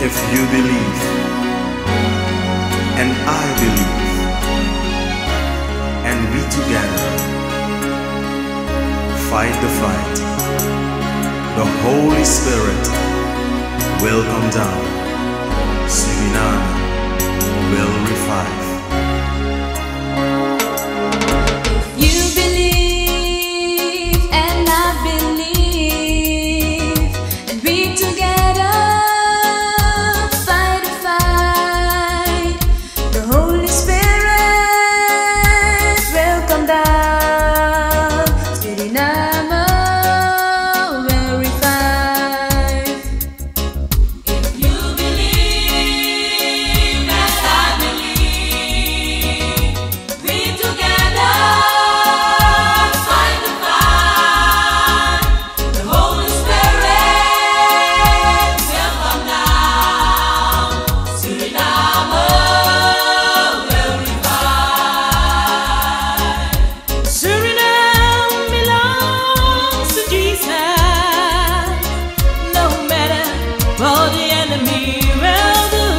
If you believe, and I believe, and we together fight the fight, the Holy Spirit will come down. Sranan will revive. You believe and I believe, and we together fight the fight. The Holy Spirit will come down. Sranan will revive. If you believe and I believe, we together fight the fight. The Holy Spirit will come down. Sranan will revive. Sranan belongs to Jesus, no matter what the enemy will do.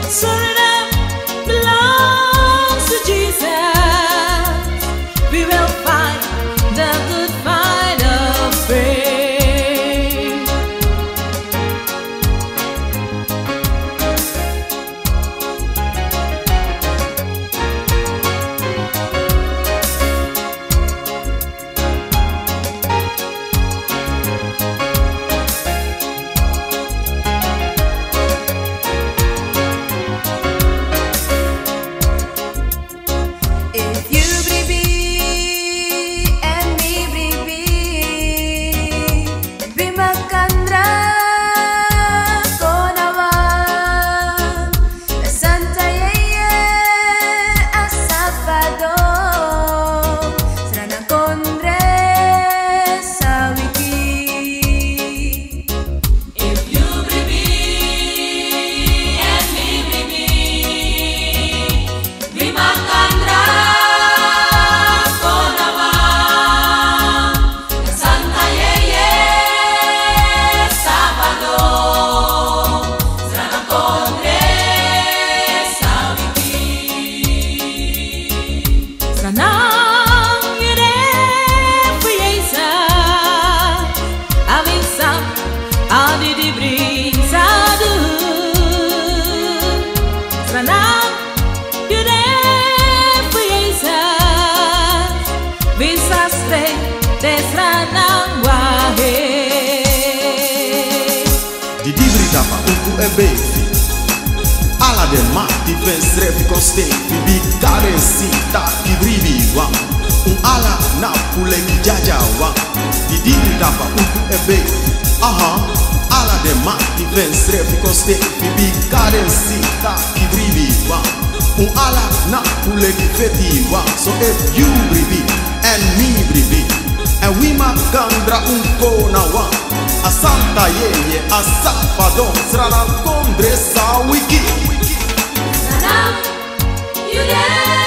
Sranan belongs to Jesus. We will fight the good fight of faith. If you believe and me believe, we magkandra konawan Santa Yeye Asapado Sranan kondre sa wiki. If you believe and me believe, we magkandra konawan Santa Yeye Sabado Sranan kondre sa wiki. Sranan yere fuyesa avinsam adi di brisadu. Sranan yere fuyesa visastre de Sranan wahe. Di dibri dapa uku ebefi ala de mati pensrefi constefi bi carensi ta kibribi wa ala na pule jaja wa. Di dibri dapa uku ebefi ala de mati pensrefi constefi bi carensi ta kibribi wa ala na pule feti wa. So if you bribi and me bribi and we magandra kona wa a Santa Yeye Asapado Sranan kondre sa wiki. Sranan, you there?